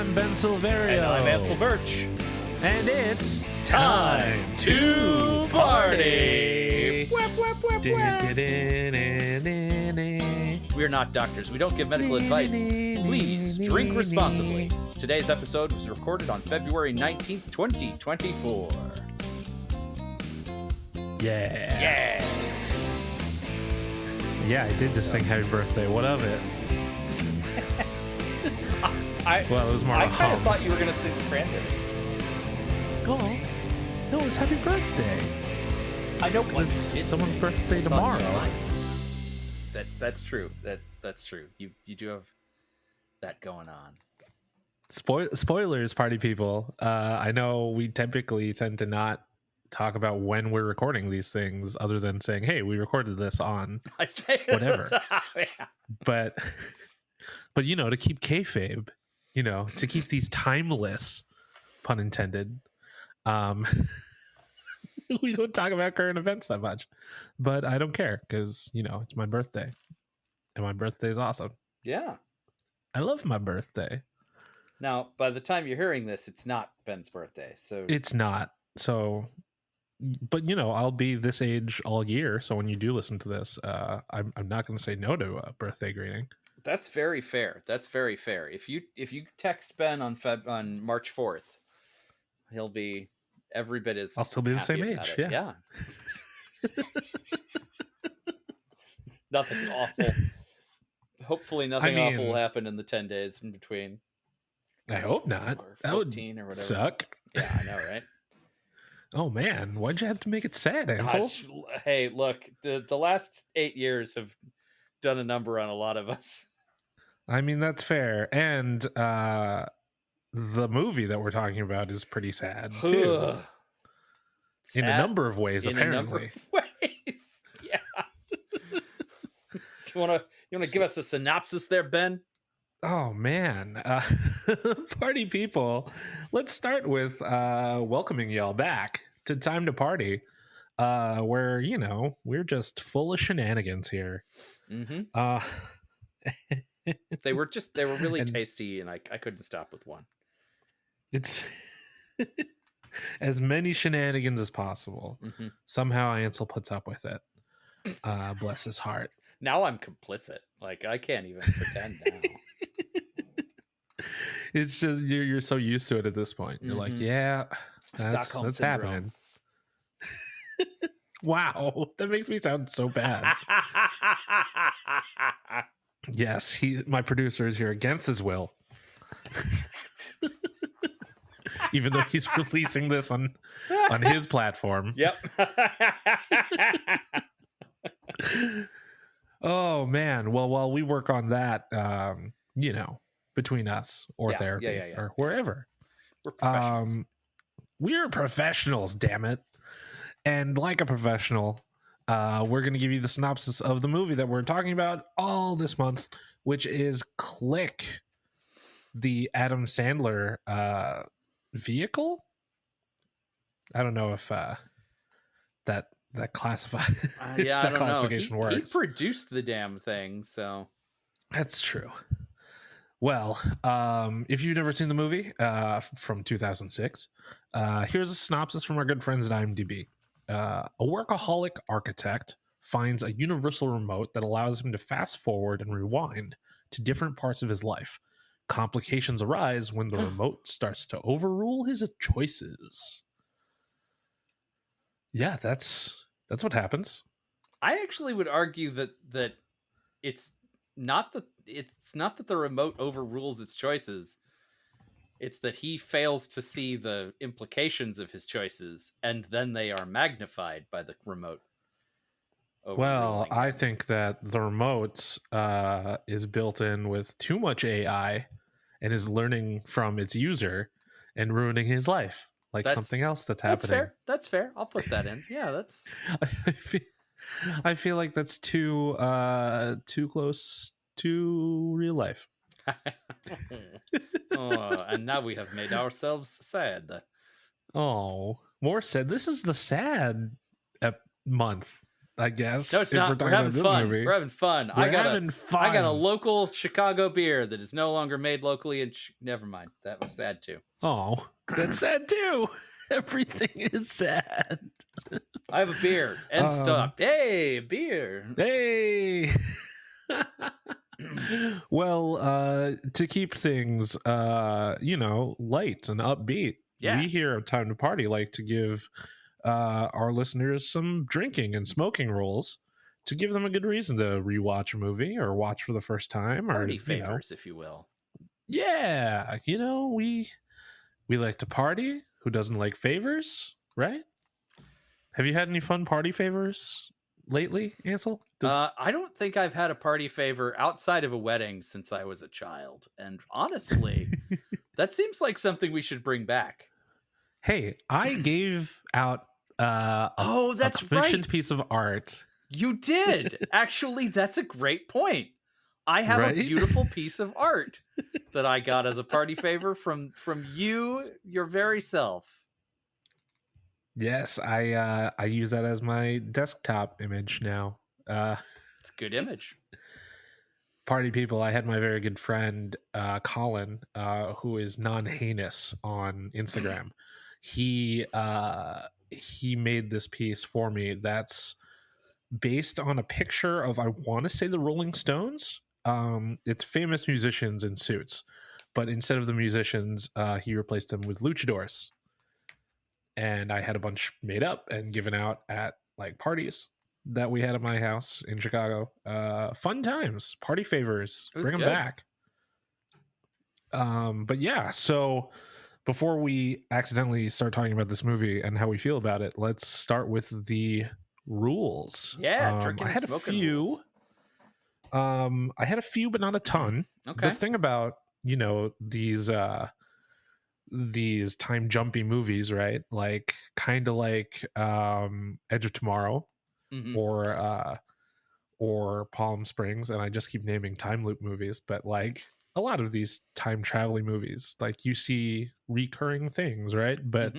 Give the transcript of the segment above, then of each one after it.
I'm Ben Silverio. And I'm Ansel Burch. And it's Time to party! We're not doctors. We don't give medical advice. Please drink responsibly. Today's episode was recorded on February 19th, 2024. Yeah, I did just sing happy birthday. What of it? Well, it was more I of a kind of hum. thought you were going to sing the Cranberries. Oh, no, it's happy birthday. I know, Because it's someone's birthday tomorrow. That's true. That's true. You do have that going on. Spoilers, party people. I know we typically tend to not talk about when we're recording these things other than saying, hey, we recorded this on I say whatever. Yeah. But you know, to keep kayfabe, you know, to keep these timeless, pun intended, we don't talk about current events that much. But I don't care because, you know, it's my birthday. And my birthday is awesome. Yeah. I love my birthday. Now, by the time you're hearing this, it's not Ben's birthday. So It's not. So, but you know, I'll be this age all year. So when you do listen to this, I'm not going to say no to a birthday greeting. that's very fair. That's very fair. If you text Ben on March 4th, he'll be every bit as I'll still be the happy same about age. it. Yeah. Nothing awful. Hopefully nothing awful will happen in the 10 days in between. I hope not. Or That would 14 or whatever. suck. Yeah, I know, right? Oh man, why'd you have to make it sad, Ansel? Hey, look, the last 8 years have done a number on a lot of us. I mean, that's fair. And the movie that we're talking about is pretty sad too. In a number of ways, in apparently. a number of ways. Yeah. You wanna give us a synopsis there, Ben? Oh man, party people. Let's start with welcoming y'all back to Time to Party, where, you know, we're just full of shenanigans here. Mm-hmm. They were really And- tasty, and I couldn't stop with one. It's as many shenanigans as possible. Mm-hmm. Somehow Ansel puts up with it. Bless his heart. Now I'm complicit. Like, I can't even pretend now. It's just you're so used to it at this point. You're like, Mhm. yeah, Stockholm that's syndrome. happening. Wow, that makes me sound so bad. Yes, my producer is here against his will. Even though he's releasing this on his platform. Yep. Oh man. Well, while we work on that, you know, between us or Yeah, therapy yeah. or wherever. We're professionals. We're professionals, damn it. And like a professional, we're going to give you the synopsis of the movie that we're talking about all this month, which is Click, the Adam Sandler vehicle. I don't know if that classify Yeah, I that don't know. classification He works. produced the damn thing, so That's true. Well, if you've never seen the movie from 2006, here's a synopsis from our good friends at IMDb. A workaholic architect finds a universal remote that allows him to fast forward and rewind to different parts of his life. Complications arise when the remote starts to overrule his choices. Yeah, that's what happens. I actually would argue that it's not that the remote overrules its choices. It's that he fails to see the implications of his choices, and then they are magnified by the remote. Well, overruling I him. think that the remote is built in with too much AI and is learning from its user and ruining his life, like something else that's happening. That's fair. I'll put that in. Yeah, that's. I feel like that's too close to real life. And now we have made ourselves sad. Oh, more sad. This is the sad month I guess. No, it's if not. we're We're talking having about this fun. movie. We're having fun. We're having fun. I got a local Chicago beer that is no longer made locally. And never mind. That was sad too. Oh, that's sad too. Everything is sad. I have a beer and stop. Hey, beer. Hey. Well, to keep things, light and upbeat, we here at Time to Party like to give our listeners some drinking and smoking rules to give them a good reason to rewatch a movie or watch for the first time. Party or favors, if you will. Yeah, we like to party. Who doesn't like favors, right? Have you had any fun party favors lately, Ansel? I don't think I've had a party favor outside of a wedding since I was a child. And honestly, that seems like something we should bring back. Hey, I gave out that's a commissioned right. piece of art. You did. Actually, that's a great point. I have a beautiful piece of art that I got as a party favor from you, your very self. Yes, I use that as my desktop image now. It's a good image. Party people, I had my very good friend Colin, who is non-heinous on Instagram. He made this piece for me that's based on a picture of, I want to say, the Rolling Stones. It's famous musicians in suits, but instead of the musicians, he replaced them with luchadors. And I had a bunch made up and given out at like parties that we had at my house in Chicago. Fun times, party favors, bring them back. But yeah, so before we accidentally start talking about this movie and how we feel about it, let's start with the rules. Drinking I had and a few. Rules. I had a few, but not a ton. Okay. The thing about these time jumpy movies, right? Like kind of like Edge of Tomorrow, or Palm Springs, and I just keep naming time loop movies, but like a lot of these time traveling movies, like you see recurring things, right? But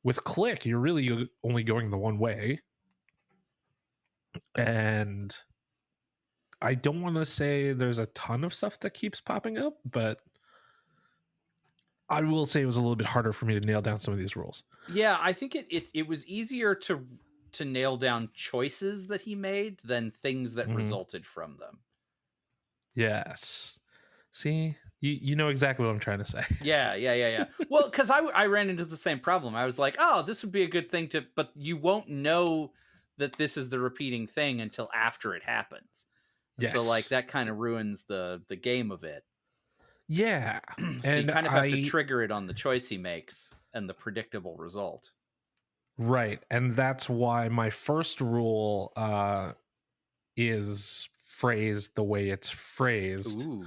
with Click, you're really only going the one way. And I don't want to say there's a ton of stuff that keeps popping up, but I will say it was a little bit harder for me to nail down some of these rules. Yeah, I think it was easier to nail down choices that he made than things that resulted from them. Yes. See, you know exactly what I'm trying to say. Yeah. Well, because I ran into the same problem. I was like, oh, this would be a good thing to, but you won't know that this is the repeating thing until after it happens. Yes. So like that kind of ruins the game of it. Yeah. So and you kind of have to trigger it on the choice he makes and the predictable result. Right. And that's why my first rule is phrased the way it's phrased. Ooh.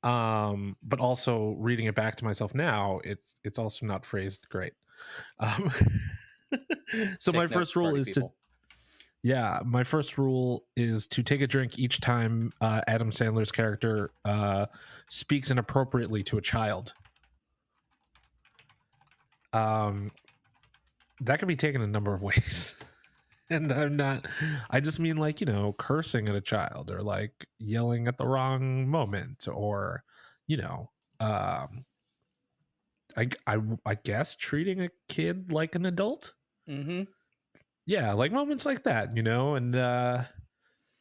But also reading it back to myself now, it's also not phrased great. So my first rule is my first rule is to take a drink each time Adam Sandler's character speaks inappropriately to a child. That can be taken a number of ways. And I just mean like, cursing at a child or like yelling at the wrong moment or, I guess treating a kid like an adult. Mm-hmm. Yeah, like moments like that, and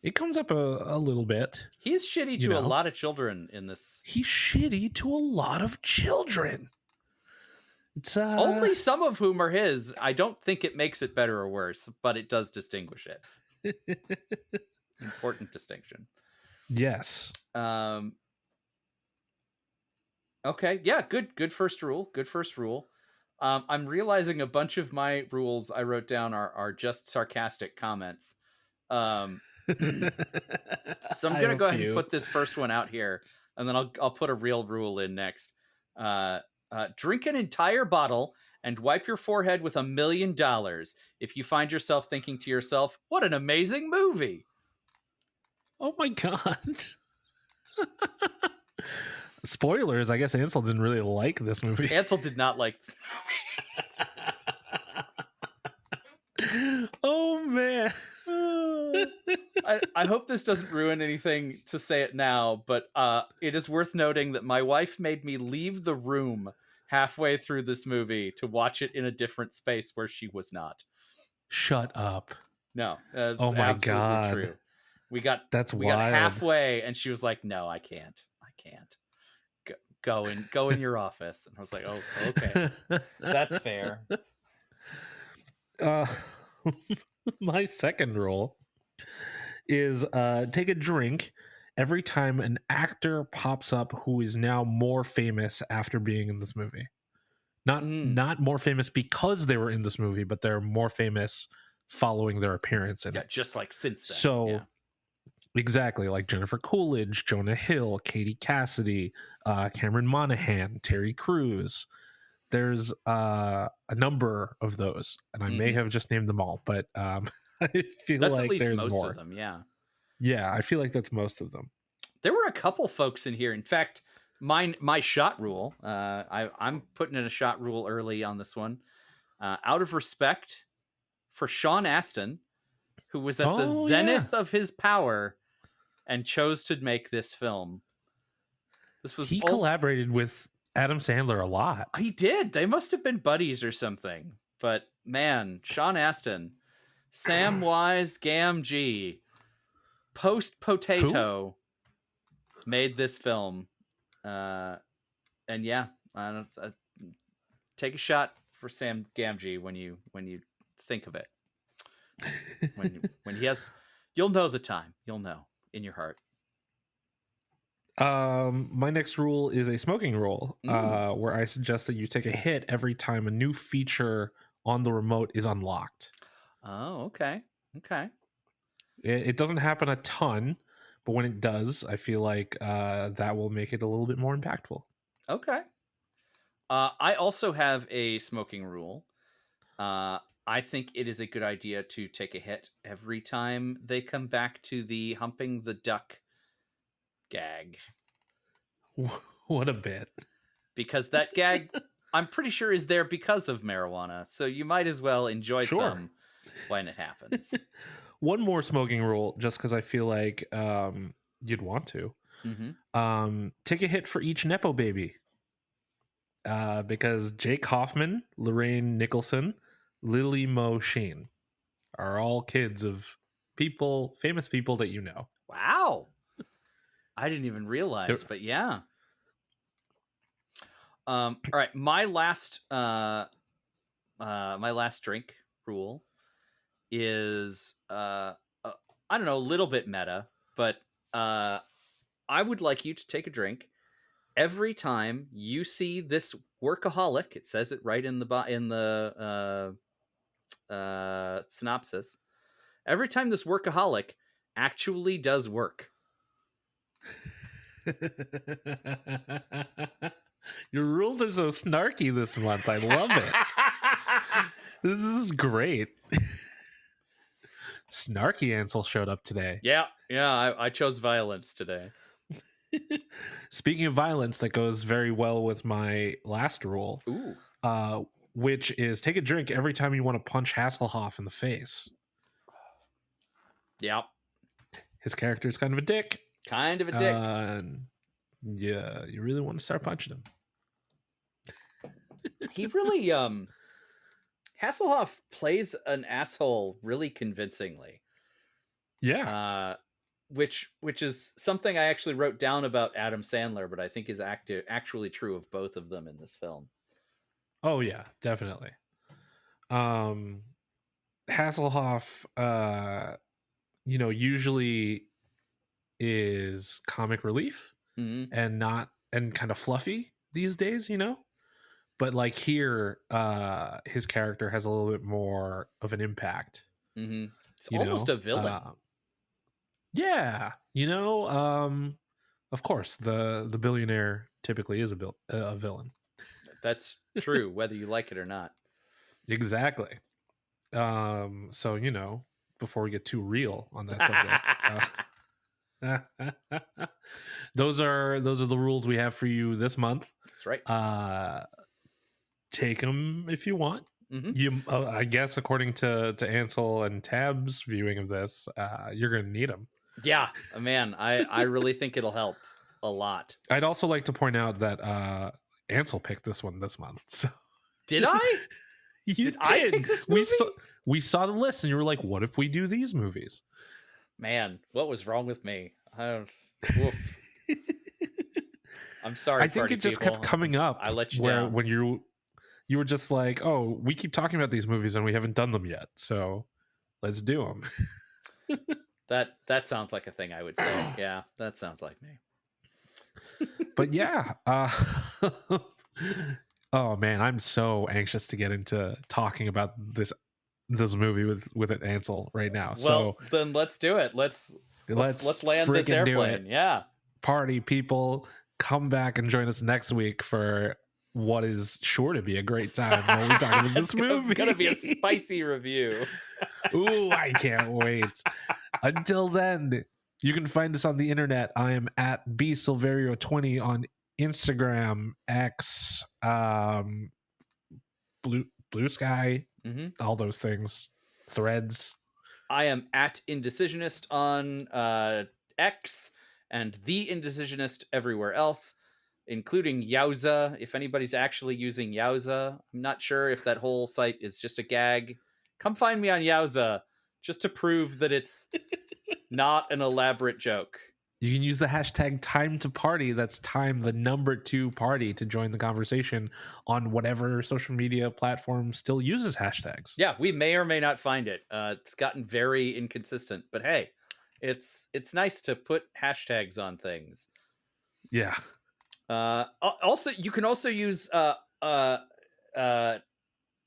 it comes up a little bit. He's shitty to a lot of children in this. He's shitty to a lot of children. It's only some of whom are his. I don't think it makes it better or worse, but it does distinguish it. Important distinction. Yes. Okay. Yeah. Good first rule. Good first rule. I'm realizing a bunch of my rules I wrote down are just sarcastic comments. So I'm gonna go ahead and put this first one out here, and then I'll put a real rule in next. Drink an entire bottle and wipe your forehead with $1 million if you find yourself thinking to yourself, "What an amazing movie!" Oh my god. Spoilers, I guess Ansel didn't really like this movie. Ansel did not like this movie. Oh man. I hope this doesn't ruin anything to say it now, but it is worth noting that my wife made me leave the room halfway through this movie to watch it in a different space where she was not. Shut up. No, that's Oh my absolutely God. true. We got That's we got wild. halfway, and she was like, "No, I can't. Go in your office." And I was like, "Oh, okay, that's fair." Uh, my second rule is take a drink every time an actor pops up who is now more famous after being in this movie. Not more famous because they were in this movie, but they're more famous following their appearance in Yeah, it. just like since then. So yeah. exactly, like Jennifer Coolidge, Jonah Hill, Katie Cassidy, Cameron Monaghan, Terry Crews. There's a number of those, and I may have just named them all, but I feel That's at like least there's most more. of them. Yeah. Yeah, I feel like that's most of them. There were a couple folks in here. In fact, my shot rule. I'm putting in a shot rule early on this one, out of respect for Sean Astin, who was at the zenith of his power and chose to make this film. This was He collaborated with Adam Sandler a lot. He did. They must have been buddies or something. But man, Sean Astin, Samwise Gamgee, post Potato, made this film. And yeah, take a shot for Sam Gamgee when you think of it. when he has, you'll know the time. You'll know in your heart. My next rule is a smoking rule, where I suggest that you take a hit every time a new feature on the remote is unlocked. Oh, okay. It doesn't happen a ton, but when it does, I feel like that will make it a little bit more impactful. Okay. I also have a smoking rule. I think it is a good idea to take a hit every time they come back to the humping the duck gag. What a bit. Because that gag, I'm pretty sure, is there because of marijuana. So you might as well enjoy some when it happens. One more smoking rule, just because I feel like you'd want to. Take a hit for each Nepo baby. Because Jake Hoffman, Lorraine Nicholson, Lily Mo Sheen are all kids of famous people that you know. Wow. I didn't even realize, but yeah. All right, my last drink rule is I don't know, a little bit meta, but I would like you to take a drink every time you see this workaholic. It says it right in the synopsis. Every time this workaholic actually does work. Your rules are so snarky this month. I love it. This is great. Snarky Ansel showed up today. Yeah, I chose violence today. Speaking of violence, that goes very well with my last rule. Which is take a drink every time you want to punch Hasselhoff in the face. Yep. His character is kind of a dick. Yeah, you really want to start punching him. He really Hasselhoff plays an asshole really convincingly. Yeah. Which is something I actually wrote down about Adam Sandler, but I think is actually true of both of them in this film. Oh yeah, definitely. Hasselhoff usually is comic relief and kind of fluffy these days, but like here his character has a little bit more of an impact. It's almost a villain. Of course the billionaire typically is a villain. That's true, whether you like it or not. Exactly. So before we get too real on that subject, those are the rules we have for you this month. That's right. Take them if you want. I guess according to Ansel and Tab's viewing of this, you're gonna need them. Yeah, man, I really think it'll help a lot. I'd also like to point out that Ansel picked this one this month. So Did I? Did I pick this movie? We saw the list, and you were like, "What if we do these movies?" Man, what was wrong with me? Woof. I'm sorry. I think it just kept coming up. I let you down when you were just like, "Oh, we keep talking about these movies and we haven't done them yet, so let's do them." That sounds like a thing I would say. Yeah, that sounds like me. But yeah, oh man, I'm so anxious to get into talking about this movie with Ansel right now. Well, so then let's do it. Let's land this airplane. Yeah. Party people, come back and join us next week for what is sure to be a great time when we're talking about this movie. It's gonna be a spicy review. Ooh, I can't wait. Until then, you can find us on the internet. I am at bsilverio20 on Instagram, X, Blue Sky, all those things, Threads. I am at Indecisionist on X and The Indecisionist everywhere else, including Yowza. If anybody's actually using Yowza, I'm not sure if that whole site is just a gag. Come find me on Yowza just to prove that it's not an elaborate joke. You can use the hashtag time to party. That's time, the number 2 party, to join the conversation on whatever social media platform still uses hashtags. Yeah, we may or may not find it. It's gotten very inconsistent, but hey, it's nice to put hashtags on things. Yeah. Also, you can also use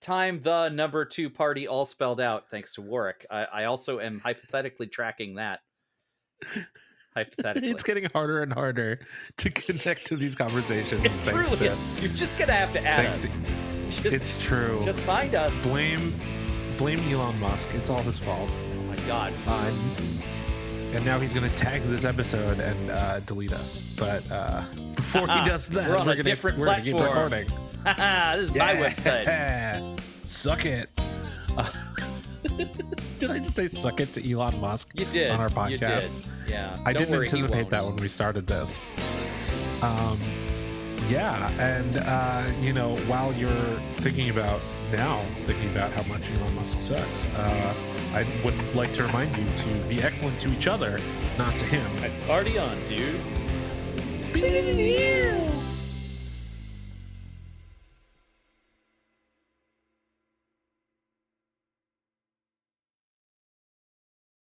time, the number 2 party, all spelled out, thanks to Warwick. I also am hypothetically tracking that. Hypothetically, it's getting harder and harder to connect to these conversations. It's truly, you're just gonna have to add us. It's true. Just find us. Blame Elon Musk. It's all his fault. Oh my god. And now he's gonna tag this episode and delete us. But before he does that, we're on a different platform. Keep recording. This is my website. Suck it. Did I just say suck it to Elon Musk? You did. On our podcast. You did. Yeah. I didn't anticipate that when we started this. Yeah, and while you're thinking about how much Elon Musk sucks, I would like to remind you to be excellent to each other, not to him. Party on, dudes.